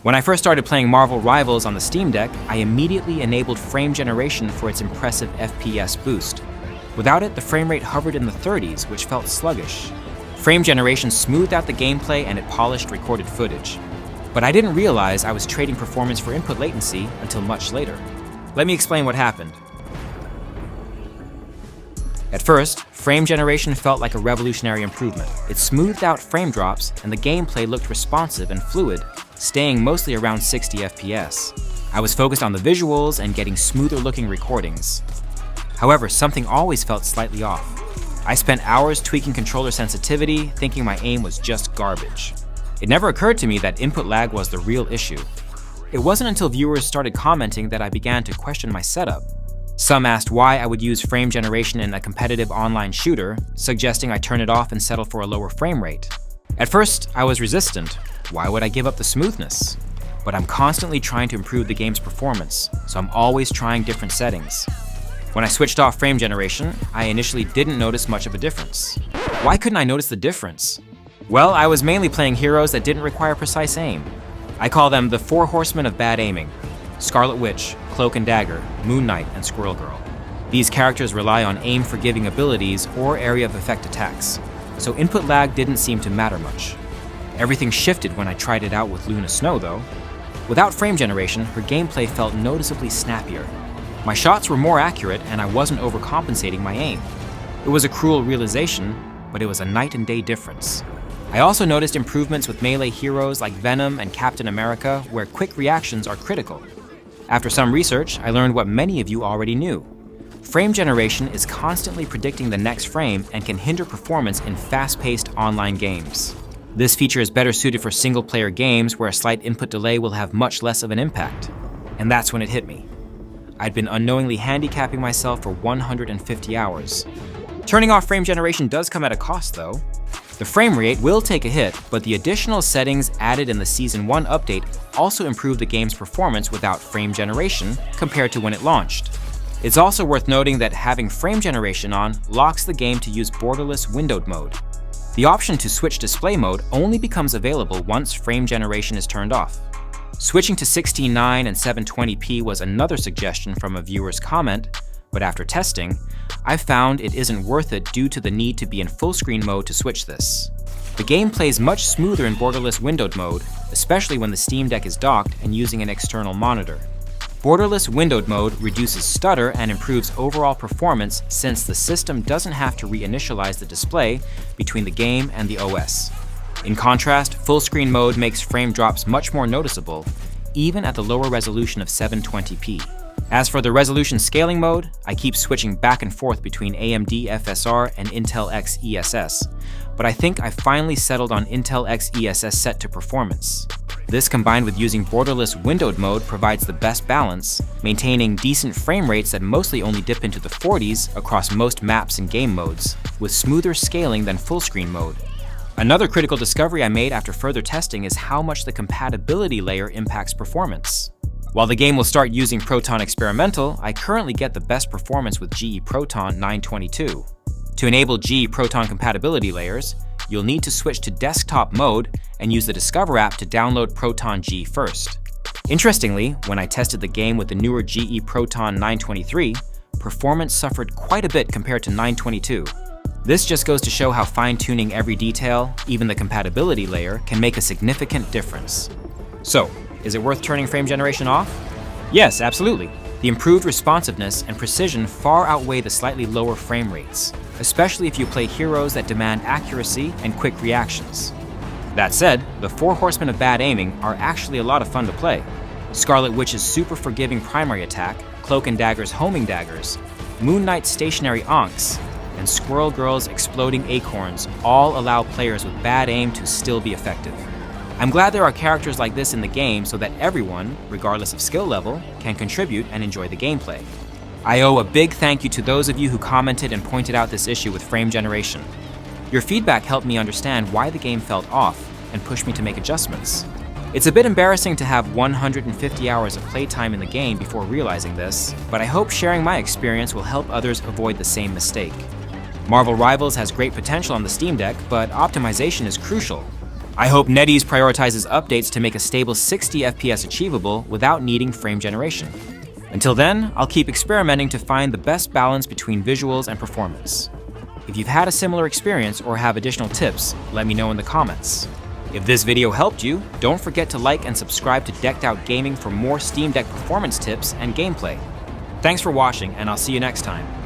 When I first started playing Marvel Rivals on the Steam Deck, I immediately enabled frame generation for its impressive FPS boost. Without it, the frame rate hovered in the 30s, which felt sluggish. Frame generation smoothed out the gameplay and it polished recorded footage. But I didn't realize I was trading performance for input latency until much later. Let me explain what happened. At first, frame generation felt like a revolutionary improvement. It smoothed out frame drops and the gameplay looked responsive and fluid, staying mostly around 60 FPS. I was focused on the visuals and getting smoother looking recordings. However, something always felt slightly off. I spent hours tweaking controller sensitivity, thinking my aim was just garbage. It never occurred to me that input lag was the real issue. It wasn't until viewers started commenting that I began to question my setup. Some asked why I would use frame generation in a competitive online shooter, suggesting I turn it off and settle for a lower frame rate. At first, I was resistant. Why would I give up the smoothness? But I'm constantly trying to improve the game's performance, so I'm always trying different settings. When I switched off frame generation, I initially didn't notice much of a difference. Why couldn't I notice the difference? Well, I was mainly playing heroes that didn't require precise aim. I call them the 4 horsemen of bad aiming: Scarlet Witch, Cloak and Dagger, Moon Knight, and Squirrel Girl. These characters rely on aim-forgiving abilities or area of effect attacks, so input lag didn't seem to matter much. Everything shifted when I tried it out with Luna Snow, though. Without frame generation, her gameplay felt noticeably snappier. My shots were more accurate and I wasn't overcompensating my aim. It was a cruel realization, but it was a night and day difference. I also noticed improvements with melee heroes like Venom and Captain America, where quick reactions are critical. After some research, I learned what many of you already knew. Frame generation is constantly predicting the next frame and can hinder performance in fast-paced online games. This feature is better suited for single-player games where a slight input delay will have much less of an impact. And that's when it hit me. I'd been unknowingly handicapping myself for 150 hours. Turning off frame generation does come at a cost, though. The frame rate will take a hit, but the additional settings added in the Season 1 update also improved the game's performance without frame generation compared to when it launched. It's also worth noting that having frame generation on locks the game to use borderless windowed mode. The option to switch display mode only becomes available once frame generation is turned off. Switching to 16:9 and 720p was another suggestion from a viewer's comment, but after testing, I found it isn't worth it due to the need to be in full screen mode to switch this. The game plays much smoother in borderless windowed mode, especially when the Steam Deck is docked and using an external monitor. Borderless windowed mode reduces stutter and improves overall performance since the system doesn't have to reinitialize the display between the game and the OS. In contrast, full screen mode makes frame drops much more noticeable, even at the lower resolution of 720p. As for the resolution scaling mode, I keep switching back and forth between AMD FSR and Intel X ESS, but I think I finally settled on Intel X ESS set to performance. This combined with using borderless windowed mode provides the best balance, maintaining decent frame rates that mostly only dip into the 40s across most maps and game modes, with smoother scaling than full screen mode. Another critical discovery I made after further testing is how much the compatibility layer impacts performance. While the game will start using Proton Experimental, I currently get the best performance with GE Proton 922. To enable GE Proton compatibility layers, you'll need to switch to desktop mode and use the Discover app to download Proton G first. Interestingly, when I tested the game with the newer GE Proton 923, performance suffered quite a bit compared to 922. This just goes to show how fine-tuning every detail, even the compatibility layer, can make a significant difference. So, is it worth turning frame generation off? Yes, absolutely. The improved responsiveness and precision far outweigh the slightly lower frame rates, especially if you play heroes that demand accuracy and quick reactions. That said, the 4 horsemen of bad aiming are actually a lot of fun to play. Scarlet Witch's super forgiving primary attack, Cloak and Dagger's homing daggers, Moon Knight's stationary ankhs, and Squirrel Girl's exploding acorns all allow players with bad aim to still be effective. I'm glad there are characters like this in the game so that everyone, regardless of skill level, can contribute and enjoy the gameplay. I owe a big thank you to those of you who commented and pointed out this issue with frame generation. Your feedback helped me understand why the game felt off and pushed me to make adjustments. It's a bit embarrassing to have 150 hours of playtime in the game before realizing this, but I hope sharing my experience will help others avoid the same mistake. Marvel Rivals has great potential on the Steam Deck, but optimization is crucial. I hope NetEase prioritizes updates to make a stable 60 FPS achievable without needing frame generation. Until then, I'll keep experimenting to find the best balance between visuals and performance. If you've had a similar experience or have additional tips, let me know in the comments. If this video helped you, don't forget to like and subscribe to Decked Out Gaming for more Steam Deck performance tips and gameplay. Thanks for watching, and I'll see you next time.